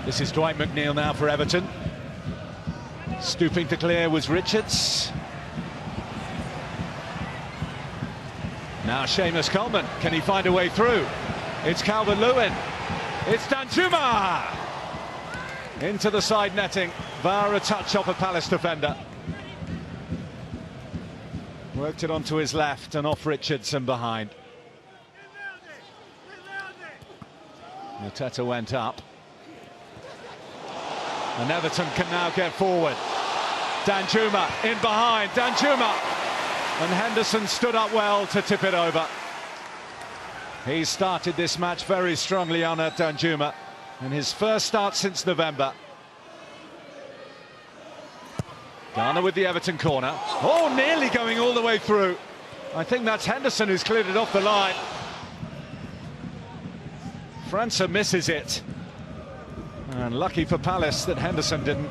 This is Dwight McNeil now for Everton. Stooping to clear was Richards. Now Seamus Coleman, can he find a way through? It's Calvert-Lewin, it's Danjuma! Into the side netting, via a touch off a Palace defender. Worked it onto his left and off Richards and behind. Mateta went up. And Everton can now get forward. Danjuma in behind, Danjuma! And Henderson stood up well to tip it over. He started this match very strongly on Danjuma in his first start since November. Garner with the Everton corner. Oh, nearly going all the way through. I think that's Henderson who's cleared it off the line. França misses it. And lucky for Palace that Henderson didn't.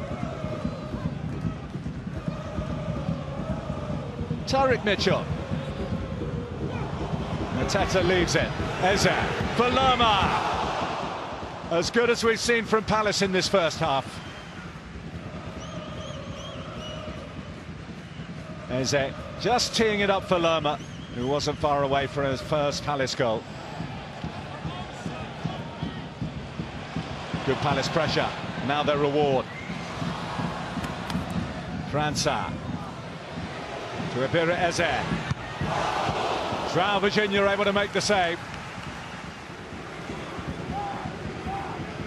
Tyrick Mitchell. Mateta leaves it. Eze for Lerma. As good as we've seen from Palace in this first half. Eze just teeing it up for Lerma, who wasn't far away for his first Palace goal. Good Palace pressure. Now their reward. França. To Iberra Eze. João Virginia able to make the save.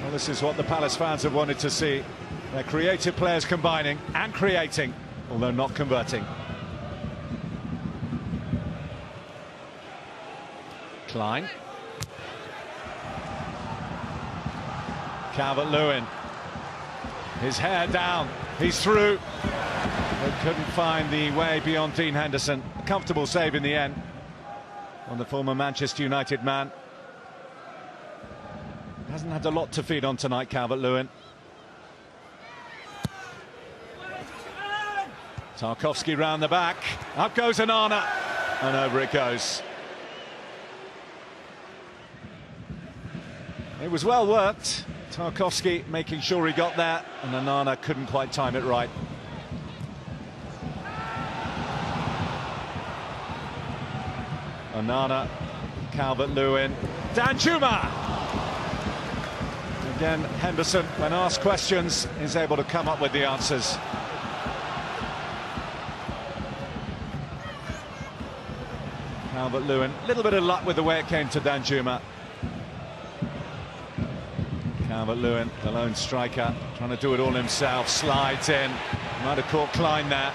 Well, this is what the Palace fans have wanted to see. Their creative players combining and creating, although not converting. Klein. Calvert-Lewin. His hair down. He's through. But couldn't find the way beyond Dean Henderson. A comfortable save in the end on the former Manchester United man. Hasn't had a lot to feed on tonight, Calvert-Lewin. Tarkowski round the back. Up goes Onana. And over it goes. It was well worked. Tarkowski making sure he got there, and Onana couldn't quite time it right. Onana, Calvert-Lewin, Danjuma! Again, Henderson, when asked questions, is able to come up with the answers. Calvert-Lewin, a little bit of luck with the way it came to Danjuma. Calvert-Lewin, the lone striker, trying to do it all himself, slides in, might have caught Klein there.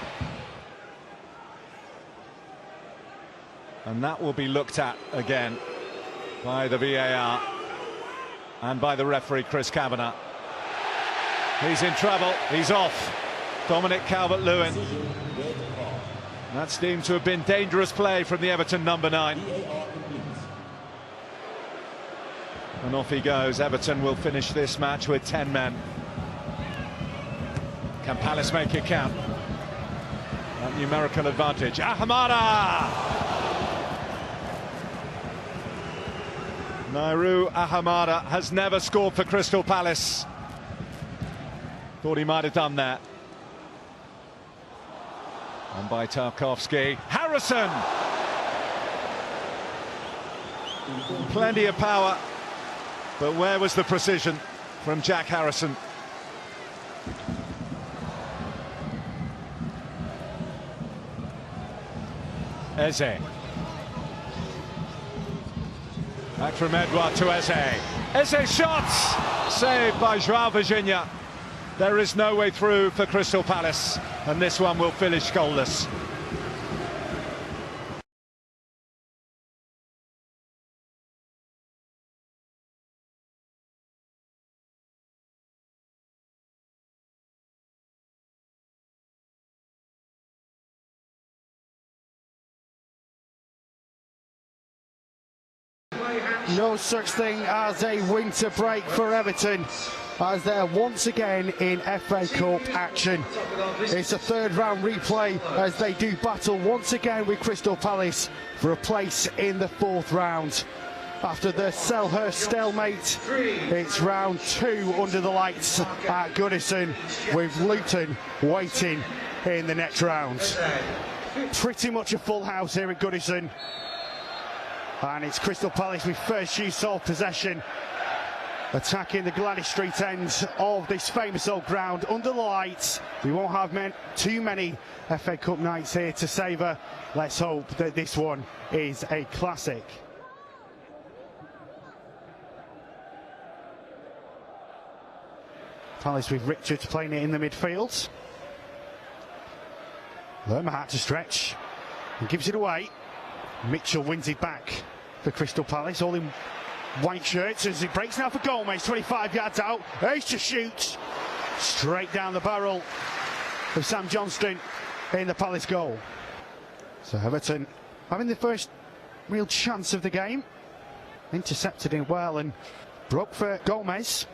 And that will be looked at again by the VAR and by the referee, Chris Kavanagh. He's in trouble, he's off. Dominic Calvert-Lewin. That's deemed to have been dangerous play from the Everton number 9. And off he goes. Everton will finish this match with 10 men. Can Palace make it count? That numerical advantage. Ahamada! Nauru Ahamada has never scored for Crystal Palace. Thought he might have done that. On by Tarkowski. Harrison! Plenty of power. But where was the precision from Jack Harrison? Eze. Back from Edouard to Eze. Eze shots! Saved by João Virginia. There is no way through for Crystal Palace, and this one will finish goalless. No such thing as a winter break for Everton, as they're once again in FA Cup action. It's a third round replay as they do battle once again with Crystal Palace for a place in the fourth round. after the Selhurst stalemate. It's round 2 under the lights at Goodison, with Luton waiting in the next round. Pretty much a full house here at Goodison, and it's Crystal Palace with first use of possession, attacking the Gladys Street end of this famous old ground under the lights. We won't have too many FA Cup nights here to savour. Let's hope that this one is a classic. Palace with Richards playing it in the midfield. Lerma had to stretch and gives it away. Mitchell wins it back for Crystal Palace, all in white shirts, as it breaks now for Gomez, 25 yards out. Ace to shoot straight down the barrel of Sam Johnston in the Palace goal. So Everton having the first real chance of the game, intercepted it well and broke for Gomez.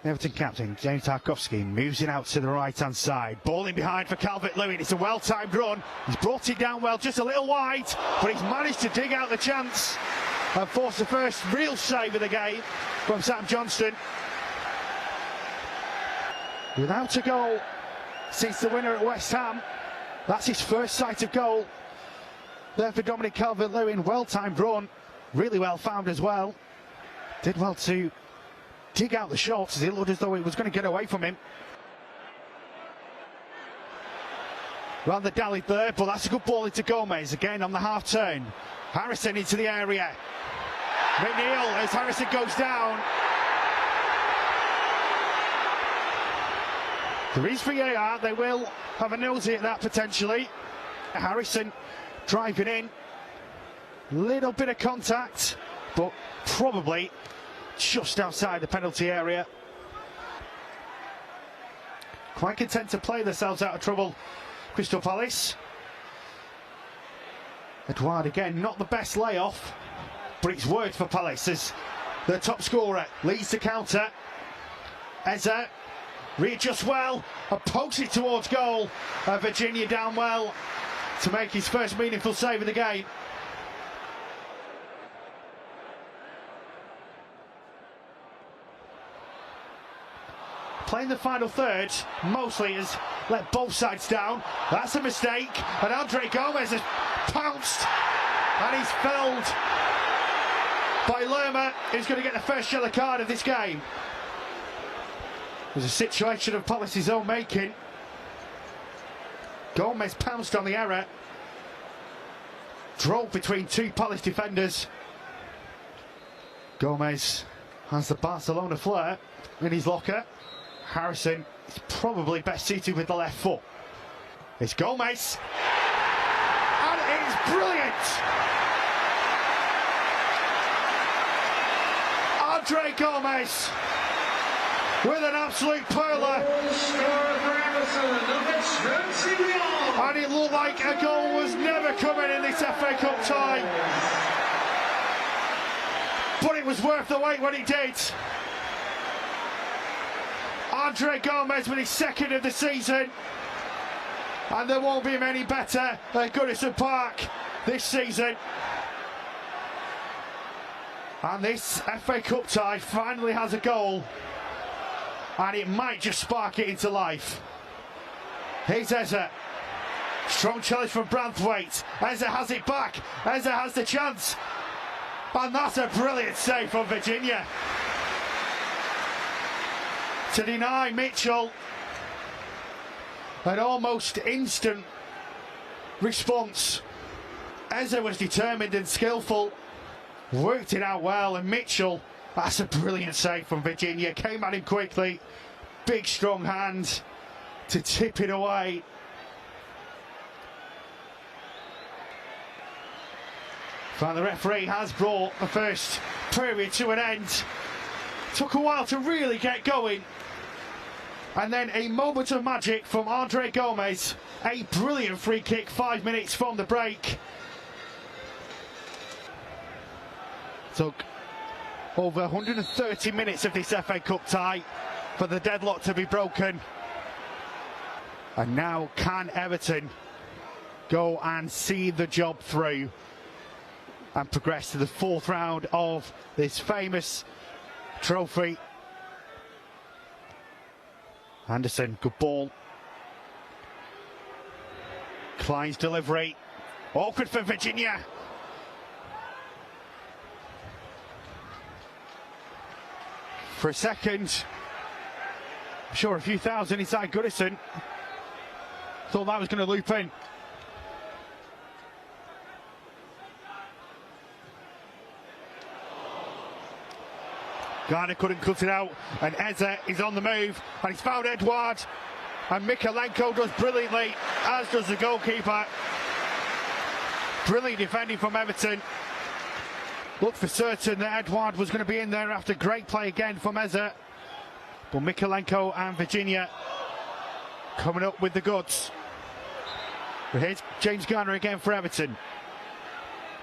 The Everton captain, James Tarkowski, moves it out to the right-hand side. Ball in behind for Calvert-Lewin. It's a well-timed run. He's brought it down well, just a little wide, but he's managed to dig out the chance and force the first real save of the game from Sam Johnston. Without a goal since the winner at West Ham. That's his first sight of goal there for Dominic Calvert-Lewin. Well-timed run, really well found as well. Did well to dig out the shots as it looked as though it was going to get away from him. Rather dallied there, but that's a good ball into Gomez again on the half turn. Harrison into the area. McNeil as Harrison goes down. There is VAR, they will have a nosy at that potentially. Harrison driving in. Little bit of contact, but probably just outside the penalty area. Quite content to play themselves out of trouble, Crystal Palace. Edouard again, not the best layoff, but it's worked for Palace as the top scorer leads the counter. Eze readjusts well and pokes it towards goal. Virginia down well to make his first meaningful save of the game. Playing the final third mostly has let both sides down. That's a mistake, and Andre Gomez has pounced and he's felled by Lerma, who's going to get the first yellow card of this game. There's a situation of Palace's own making. Gomez pounced on the error, drove between two Palace defenders. Gomez has the Barcelona flair in his locker. Harrison is probably best seated with the left foot. It's Gomez, and it is brilliant! Andre Gomez with an absolute perler, and it looked like a goal was never coming in this FA Cup tie, but it was worth the wait when it did. Andre Gomez with his second of the season, and there won't be many better at Goodison Park this season. And this FA Cup tie finally has a goal, and it might just spark it into life. Here's Eze. Strong challenge from Branthwaite. Eze has it back. Eze has the chance, and that's a brilliant save from Virginia to deny Mitchell. An almost instant response. Eze was determined and skillful, worked it out well, and Mitchell, that's a brilliant save from Virginia, came at him quickly, big strong hand to tip it away. And the referee has brought the first period to an end. Took a while to really get going, and then a moment of magic from Andre Gomez. A brilliant free kick 5 minutes from the break. Took over 130 minutes of this FA Cup tie for the deadlock to be broken. And now can Everton go and see the job through? and progress to the 4th round of this famous trophy. Anderson, good ball. Klein's delivery. Awkward for Virginia. For a second, I'm sure a few thousand inside Goodison thought that was going to loop in. Garner couldn't cut it out, and Eze is on the move, and he's found Edouard, and Mykolenko does brilliantly, as does the goalkeeper. Brilliant defending from Everton. Looked for certain that Edouard was going to be in there after great play again from Eze. But Mykolenko and Virginia coming up with the goods. But here's James Garner again for Everton.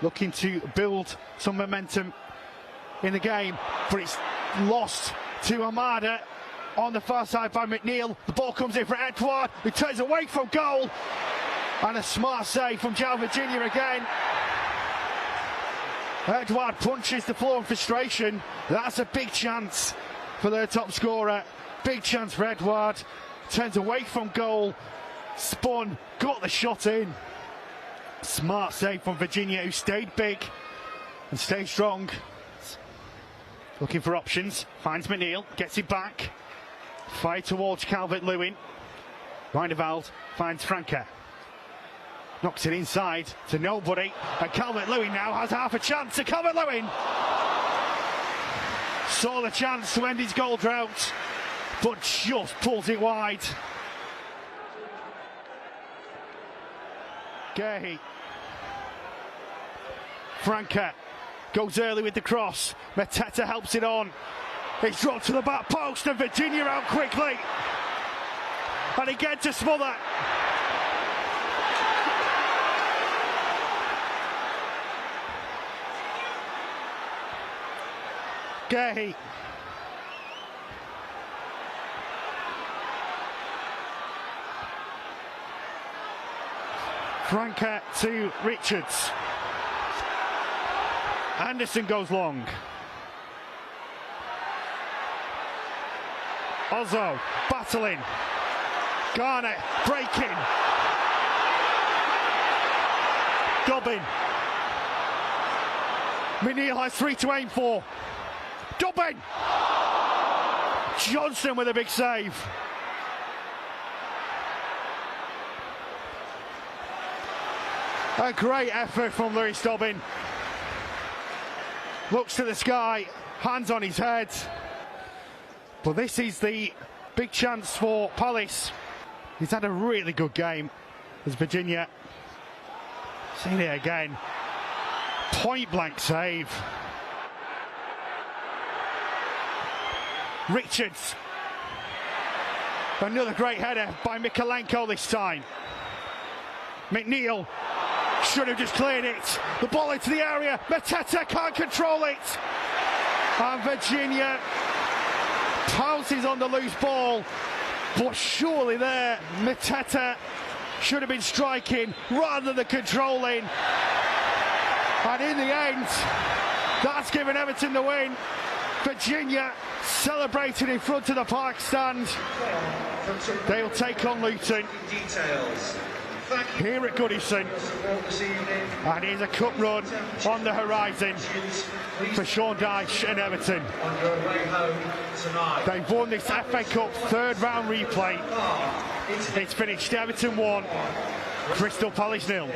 Looking to build some momentum in the game, but it's lost to Amada on the far side by McNeil. The ball comes in for Edouard, who turns away from goal, and a smart save from João Virginia again. Edouard punches the floor in frustration. That's a big chance for their top scorer. Big chance for Edouard. Turns away from goal, spun, got the shot in. Smart save from Virginia, who stayed big and stayed strong. Looking for options, finds McNeil, gets it back. Fire towards Calvert-Lewin. Reineveld finds Franca. Knocks it inside to nobody, and Calvert-Lewin now has half a chance. To Calvert-Lewin saw the chance to end his goal drought, but just pulls it wide. Gehi. Franca goes early with the cross. Mateta helps it on. It's dropped to the back post, and Virginia out quickly. And again to smother. Gehi. Franca to Richards. Anderson goes long. Ozzo battling. Garner breaking. Dobbin. McNeil has 3 to aim for. Dobbin! Johnson with a big save. A great effort from Lewis Dobbin. Looks to the sky, hands on his head. But this is the big chance for Palace. He's had a really good game as Virginia. Seen it again. Point blank save. Richards. Another great header by Mykolenko this time. McNeil should have just cleared it. The ball into the area. Mateta can't control it. And Virginia pounces on the loose ball. But surely there, Mateta should have been striking rather than controlling. And in the end, that's given Everton the win. Virginia celebrating in front of the park stand. They'll take on Luton here at Goodison, and here's a cup run on the horizon for Sean Dyche and Everton. They've won this FA Cup 3rd round replay. It's finished Everton 1, Crystal Palace 0.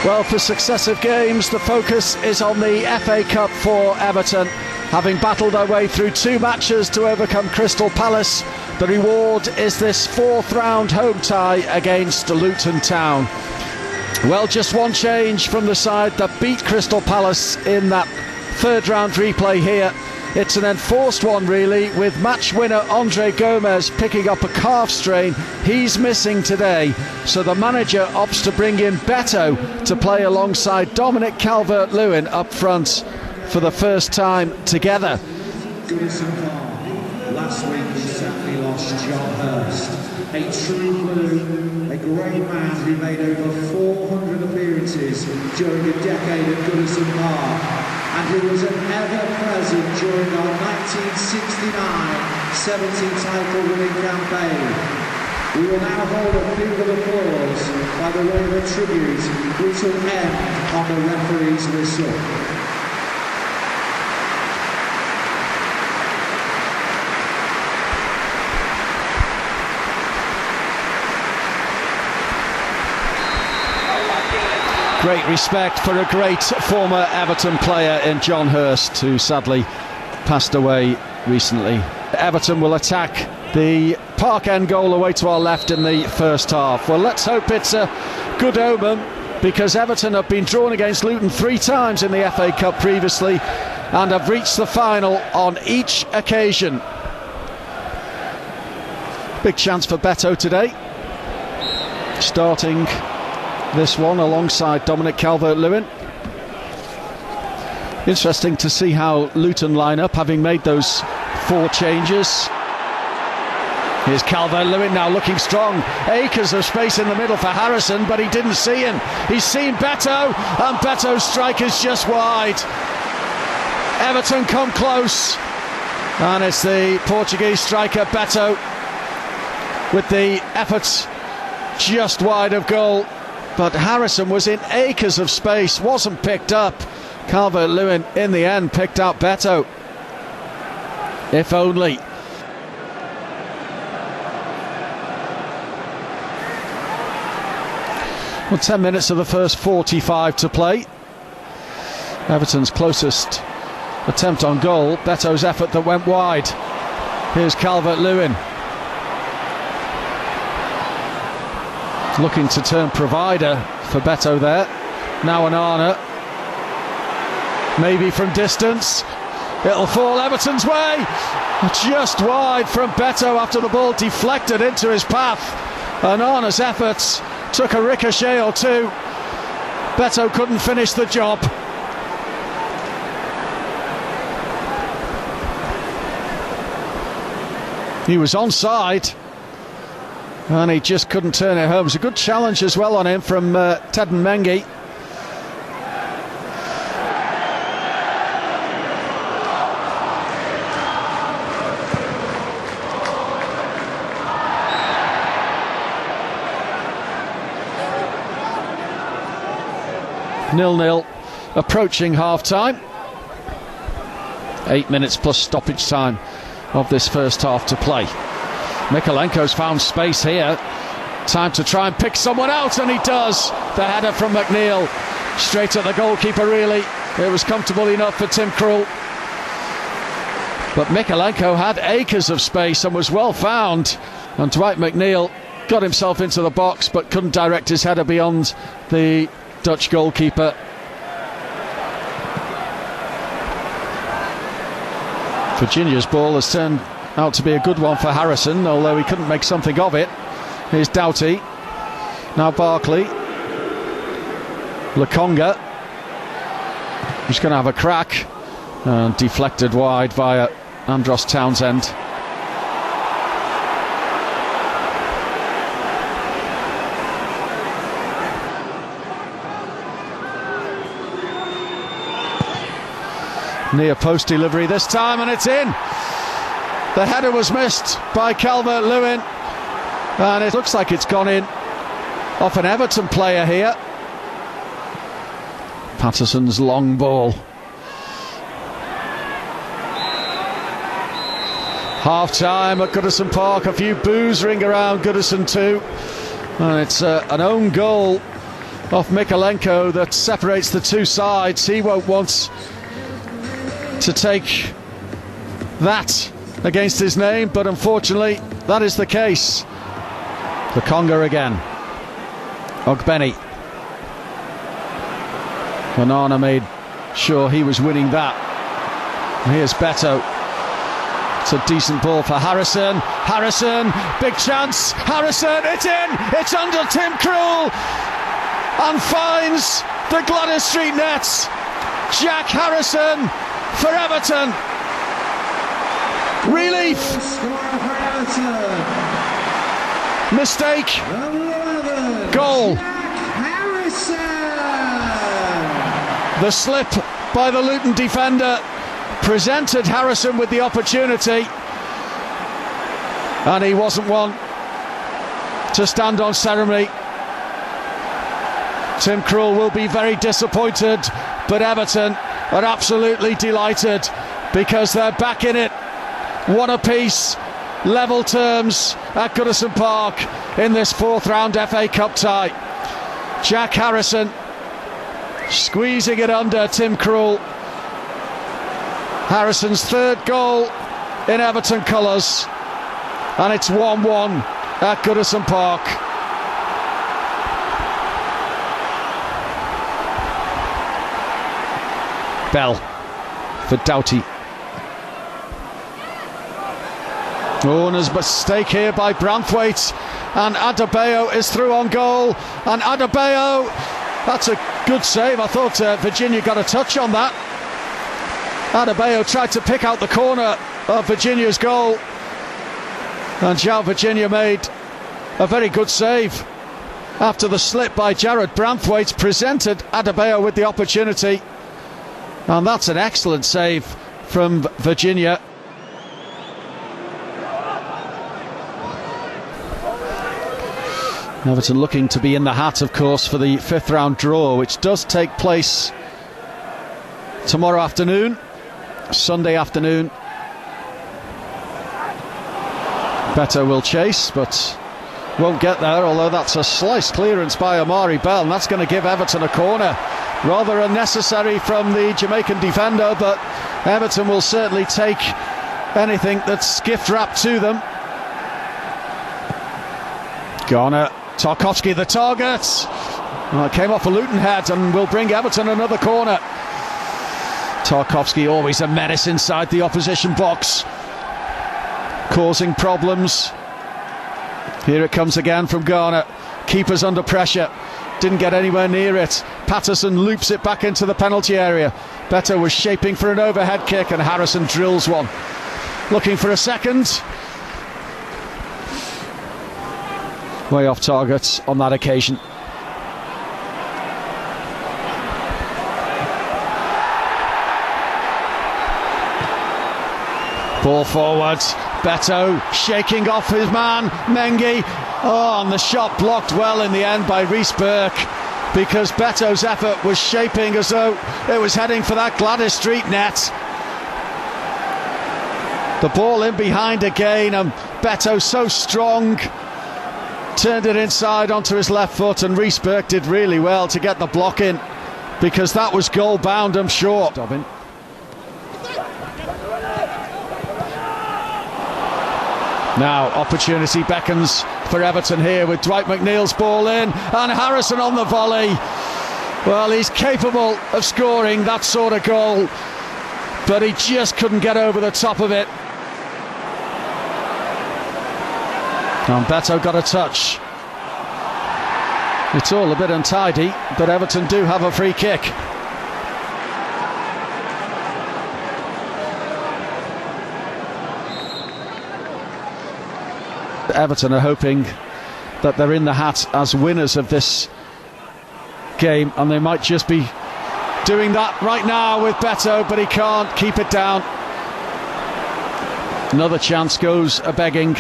Well, for successive games, the focus is on the FA Cup for Everton. Having battled their way through 2 matches to overcome Crystal Palace, the reward is this 4th round home tie against Luton Town. Well, just one change from the side that beat Crystal Palace in that 3rd round replay here. It's an enforced one, really, with match winner Andre Gomez picking up a calf strain. He's missing today, so the manager opts to bring in Beto to play alongside Dominic Calvert-Lewin up front. for the first time together. Goodison Park. Last week we sadly lost John Hurst, a true blue, a great man who made over 400 appearances during a decade at Goodison Park, and who was an ever-present during our 1969-70 title-winning campaign. We will now hold a peal of applause by the way of a tribute, which will end on the referee's whistle. Great respect for a great former Everton player in John Hurst, who sadly passed away recently. Everton will attack the Park End goal away to our left in the first half. Well, let's hope it's a good omen, because Everton have been drawn against Luton 3 times in the FA Cup previously and have reached the final on each occasion. Big chance for Beto today, starting this one alongside Dominic Calvert-Lewin. Interesting to see how Luton line up, having made those 4 changes. Here's Calvert-Lewin now looking strong. Acres of space in the middle for Harrison, but he didn't see him. He's seen Beto, and Beto's strike is just wide. Everton come close, and it's the Portuguese striker Beto with the effort just wide of goal. But Harrison was in acres of space, wasn't picked up. Calvert-Lewin in the end picked out Beto. If only. Well, 10 minutes of the first 45 to play. Everton's closest attempt on goal, Beto's effort that went wide. Here's Calvert-Lewin, looking to turn provider for Beto there. Now Onana, maybe from distance, it'll fall Everton's way, just wide from Beto after the ball deflected into his path. Onana's efforts took a ricochet or two. Beto couldn't finish the job. He was onside, and he just couldn't turn it home. It was a good challenge as well on him from Teden Mengi. Nil-nil, approaching half-time. 8 minutes plus stoppage time of this first half to play. Mykolenko's found space here. Time to try and pick someone out, and he does. The header from McNeil, straight at the goalkeeper really. It was comfortable enough for Tim Krul. But Mykolenko had acres of space and was well found. And Dwight McNeil got himself into the box but couldn't direct his header beyond the Dutch goalkeeper. Virginia's ball has turned out to be a good one for Harrison, although he couldn't make something of it. Here's Doughty. Now Barkley. Lokonga. He's going to have a crack. And deflected wide via Andros Townsend. Near post delivery this time, and it's in. The header was missed by Calvert-Lewin, and it looks like it's gone in off an Everton player here. Patterson's long ball. Half-time at Goodison Park, a few boos ring around Goodison too, and it's an own goal off Mykolenko that separates the two sides. He won't want to take that against his name, but unfortunately that is the case. The Conga again. Ogbeni. Onana made sure he was winning that. And here's Beto. It's a decent ball for Harrison. Harrison, big chance. Harrison, it's in. It's under Tim Krul and finds the Gladys Street nets. Jack Harrison for Everton. Relief. Mistake. Goal. The slip by the Luton defender presented Harrison with the opportunity, and he wasn't one to stand on ceremony. Tim Krul will be very disappointed, but Everton are absolutely delighted because they're back in it. One apiece, level terms at Goodison Park in this fourth round FA Cup tie. Jack Harrison squeezing it under Tim Krul. Harrison's third goal in Everton colours, and it's 1-1 at Goodison Park. Bell for Doughty. Oh, and there's a mistake here by Branthwaite, and Adebayo is through on goal, and Adebayo, that's a good save. I thought Virginia got a touch on that. Adebayo tried to pick out the corner of Virginia's goal, and João Virginia made a very good save after the slip by Jared Branthwaite presented Adebayo with the opportunity, and that's an excellent save from Virginia. Everton looking to be in the hat, of course, for the fifth round draw, which does take place tomorrow afternoon, Sunday afternoon. Beto will chase, but won't get there, although that's a slice clearance by Amari Bell, and that's going to give Everton a corner. Rather unnecessary from the Jamaican defender, but Everton will certainly take anything that's gift wrapped to them. Garner, Tarkowski the target. Well, it came off a Luton head and will bring Everton another corner. Tarkowski always a menace inside the opposition box, causing problems. Here it comes again from Garner. Keeper's under pressure, didn't get anywhere near it. Patterson loops it back into the penalty area. Beto was shaping for an overhead kick, and Harrison drills one. Looking for a second. Way off target on that occasion. Ball forward, Beto shaking off his man, Mengi. Oh, and the shot blocked well in the end by Reece Burke, because Beto's effort was shaping as though it was heading for that Gladys Street net. The ball in behind again, and Beto so strong, turned it inside onto his left foot, and Reece Burke did really well to get the block in, because that was goal bound, I'm sure. Dobbin. Now opportunity beckons for Everton here with Dwight McNeil's ball in, and Harrison on the volley. Well, he's capable of scoring that sort of goal, but he just couldn't get over the top of it. And Beto got a touch. It's all a bit untidy, but Everton do have a free kick. Everton are hoping that they're in the hat as winners of this game, and they might just be doing that right now with Beto, but he can't keep it down. Another chance goes a-begging.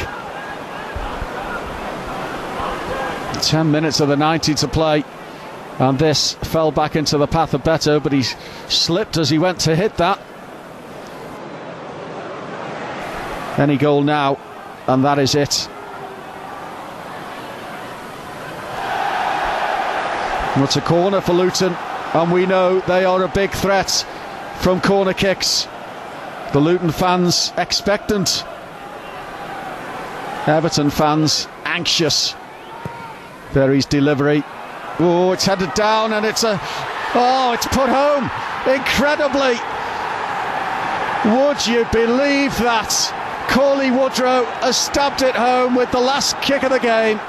10 minutes of the 90 to play, and this fell back into the path of Beto, but he slipped as he went to hit that. Any goal now, and that is it. It's a corner for Luton, and we know they are a big threat from corner kicks. The Luton fans expectant, Everton fans anxious. Berry's delivery. Oh, it's headed down, and it's put home. Incredibly. Would you believe that? Cauley Woodrow has stabbed it home with the last kick of the game.